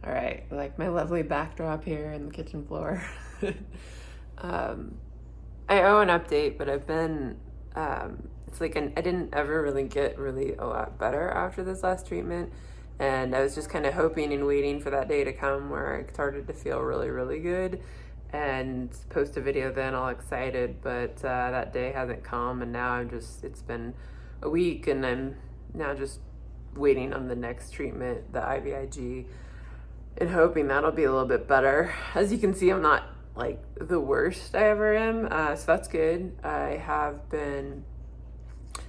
All right, like my lovely backdrop here in the kitchen floor. I owe an update, but I've been, it's like I didn't ever really get really a lot better after this last treatment. And I was just kind of hoping and waiting for that day to come where I started to feel really, really good and post a video then all excited. But that day hasn't come, and now it's been a week, and I'm now just waiting on the next treatment, the IVIG, and hoping that'll be a little bit better. As you can see, I'm not like the worst I ever am, so that's good. I have been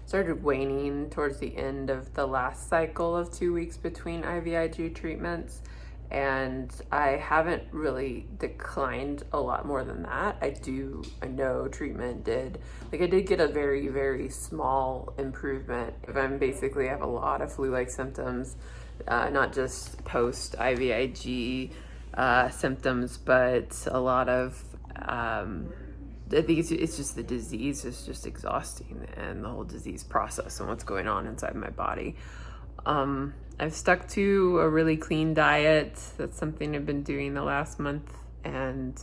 started waning towards the end of the last cycle of 2 weeks between IVIG treatments, and I haven't really declined a lot more than that. I know treatment did, like I did get a very, very small improvement. If I have a lot of flu-like symptoms, not just post IVIG symptoms, but a lot of I think it's just the disease is just exhausting, and the whole disease process and what's going on inside my body. I've stuck to a really clean diet. That's something I've been doing the last month, and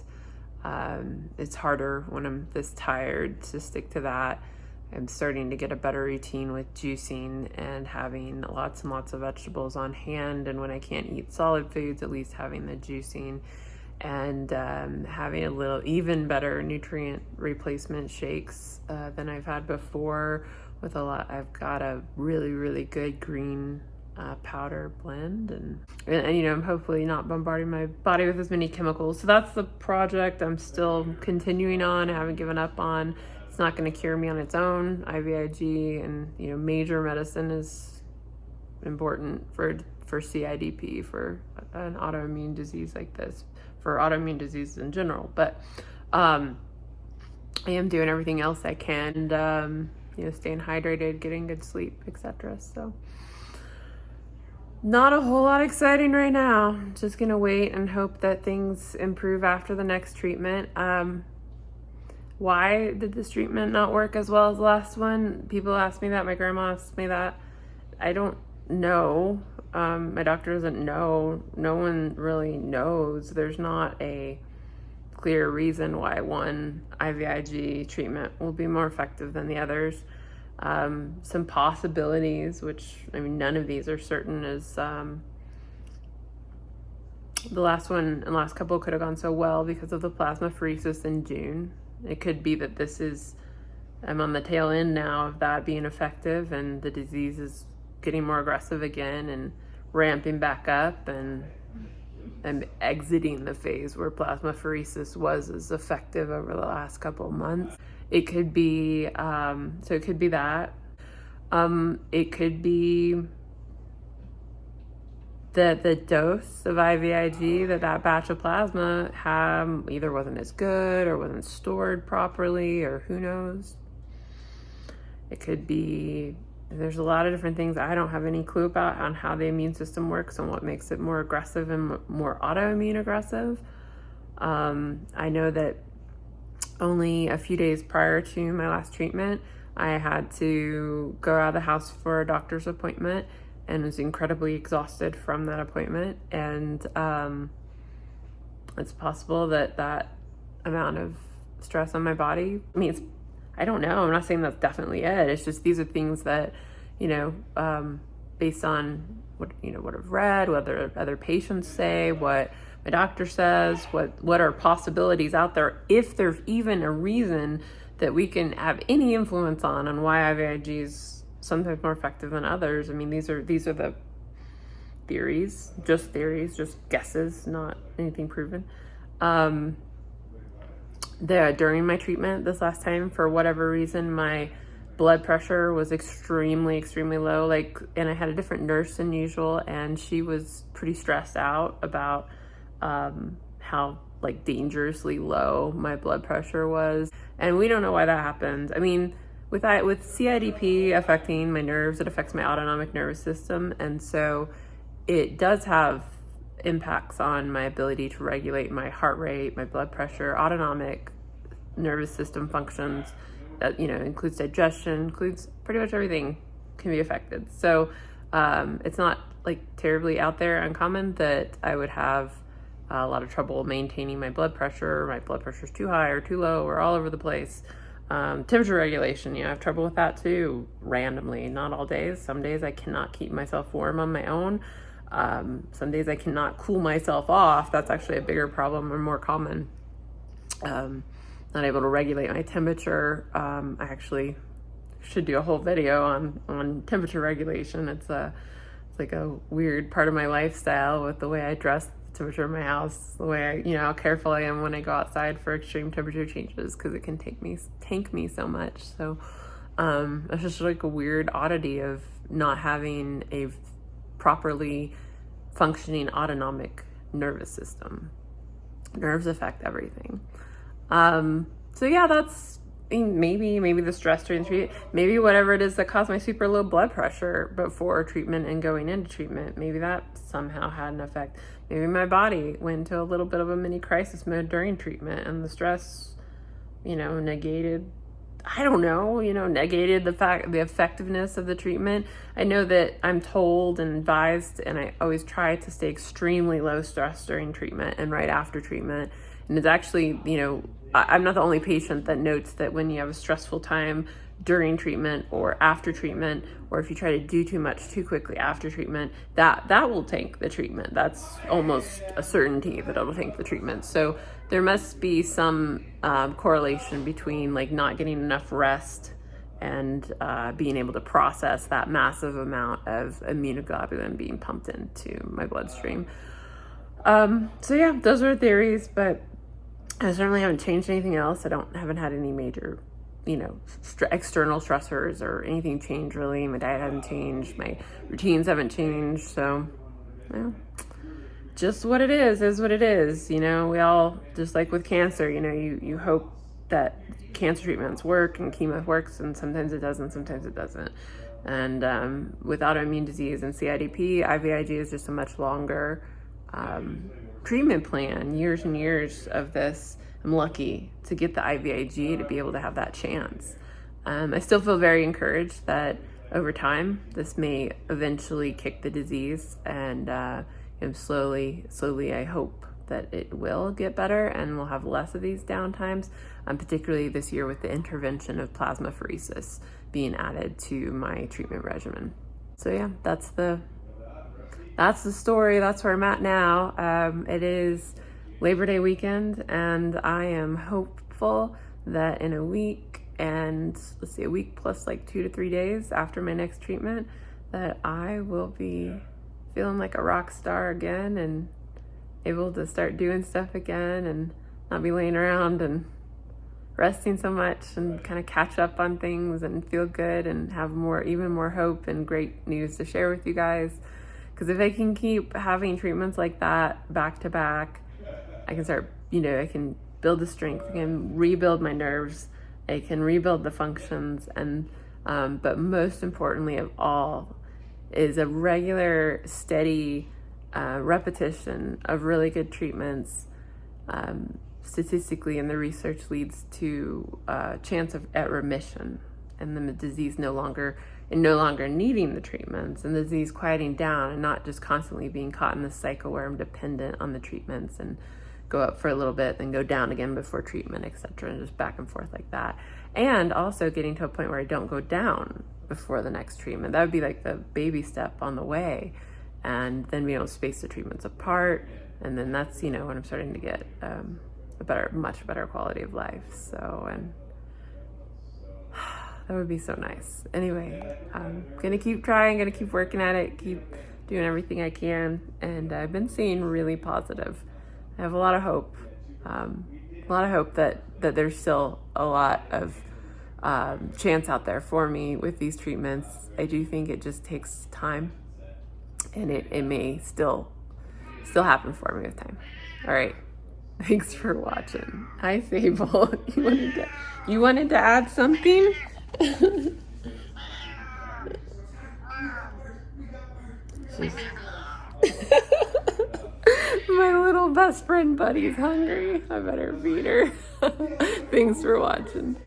it's harder when I'm this tired to stick to that. I'm starting to get a better routine with juicing and having lots and lots of vegetables on hand, and when I can't eat solid foods, at least having the juicing, and having a little even better nutrient replacement shakes than I've had before. I've got a really, really good green powder blend, and I'm hopefully not bombarding my body with as many chemicals. So that's the project I'm still continuing on. I haven't given up on. It's not going to cure me on its own. IVIG and major medicine is important for CIDP, for an autoimmune disease like this, for autoimmune diseases in general. But I am doing everything else I can, staying hydrated, getting good sleep, etc. So not a whole lot exciting right now. Just gonna wait and hope that things improve after the next treatment. Why did this treatment not work as well as the last one? People ask me that. My grandma asked me that. I don't know. My doctor doesn't know. No one really knows. There's not a clear reason why one IVIG treatment will be more effective than the others. Some possibilities, which none of these are certain, is the last one and last couple could have gone so well because of the plasmapheresis in June. It could be that I'm on the tail end now of that being effective, and the disease is getting more aggressive again and ramping back up, and I'm exiting the phase where plasmapheresis was as effective over the last couple of months. It could be, so it could be that. It could be that the dose of IVIG that batch of plasma either wasn't as good or wasn't stored properly, or who knows. It could be, there's a lot of different things I don't have any clue about on how the immune system works and what makes it more aggressive and more autoimmune aggressive. I know that only a few days prior to my last treatment, I had to go out of the house for a doctor's appointment and was incredibly exhausted from that appointment. And it's possible that amount of stress on my body, I don't know. I'm not saying that's definitely it. It's just these are things that, based on what I've read, what other patients say, what my doctor says, what are possibilities out there, if there's even a reason that we can have any influence on why IVIG is sometimes more effective than others. These are the theories, just guesses, not anything proven. During my treatment this last time, for whatever reason, my blood pressure was extremely, extremely low. And I had a different nurse than usual, and she was pretty stressed out about how dangerously low my blood pressure was. And we don't know why that happened. With CIDP affecting my nerves, it affects my autonomic nervous system, and so it does have impacts on my ability to regulate my heart rate, my blood pressure, autonomic nervous system functions. That includes digestion, includes pretty much everything can be affected. So it's not like terribly out there uncommon that I would have a lot of trouble maintaining my blood pressure. My blood pressure's too high or too low or all over the place. Temperature regulation, I have trouble with that too, randomly, not all days. Some days I cannot keep myself warm on my own. Some days I cannot cool myself off. That's actually a bigger problem or more common. Not able to regulate my temperature. I actually should do a whole video on temperature regulation. It's like a weird part of my lifestyle with the way I dress, the temperature of my house, the way how careful I am when I go outside for extreme temperature changes, because it can tank me so much. So it's just like a weird oddity of not having a properly functioning autonomic nervous system. Nerves affect everything. So yeah, that's maybe the stress during treatment, maybe whatever it is that caused my super low blood pressure before treatment and going into treatment, maybe that somehow had an effect. Maybe my body went into a little bit of a mini crisis mode during treatment, and the stress, negated, negated the effectiveness of the treatment. I know that I'm told and advised, and I always try to stay extremely low stress during treatment and right after treatment. And it's actually, I'm not the only patient that notes that when you have a stressful time during treatment or after treatment, or if you try to do too much too quickly after treatment, that will tank the treatment. That's almost a certainty that it'll tank the treatment. So there must be some correlation between like not getting enough rest and being able to process that massive amount of immunoglobulin being pumped into my bloodstream. So yeah, those are theories, but I certainly haven't changed anything else. Haven't had any major, external stressors or anything change really. My diet hasn't changed. My routines haven't changed. So, just what it is what it is. We all, just like with cancer, you hope that cancer treatments work and chemo works, and sometimes it doesn't, sometimes it doesn't. And with autoimmune disease and CIDP, IVIG is just a much longer treatment plan, years and years of this. I'm lucky to get the IVIG to be able to have that chance. I still feel very encouraged that over time this may eventually kick the disease, and slowly I hope that it will get better and we'll have less of these downtimes, particularly this year with the intervention of plasmapheresis being added to my treatment regimen. So yeah, that's the story. That's where I'm at now. It is Labor Day weekend, and I am hopeful that in a week, and a week plus like 2 to 3 days after my next treatment, that I will be feeling like a rock star again and able to start doing stuff again and not be laying around and resting so much, and kind of catch up on things and feel good and have even more hope and great news to share with you guys. Because if I can keep having treatments like that back to back, I can start, I can build the strength, I can rebuild my nerves, I can rebuild the functions, and but most importantly of all is a regular, steady repetition of really good treatments. Statistically, and the research leads to a chance at remission, and the disease no longer needing the treatments, and the disease quieting down, and not just constantly being caught in this cycle where I'm dependent on the treatments and go up for a little bit, then go down again before treatment, etc., and just back and forth like that. And also getting to a point where I don't go down before the next treatment. That would be like the baby step on the way, and then we don't space the treatments apart, and then that's when I'm starting to get a much better quality of life. So, and that would be so nice. Anyway, I'm gonna keep trying, gonna keep working at it, keep doing everything I can, and I've been seeing really positive. I have a lot of hope that there's still a lot of chance out there for me with these treatments. I do think it just takes time, and it may still happen for me with time. All right. Thanks for watching. Hi, Sable. You wanted to add something? My little best friend buddy's hungry. I better feed her. Thanks for watching.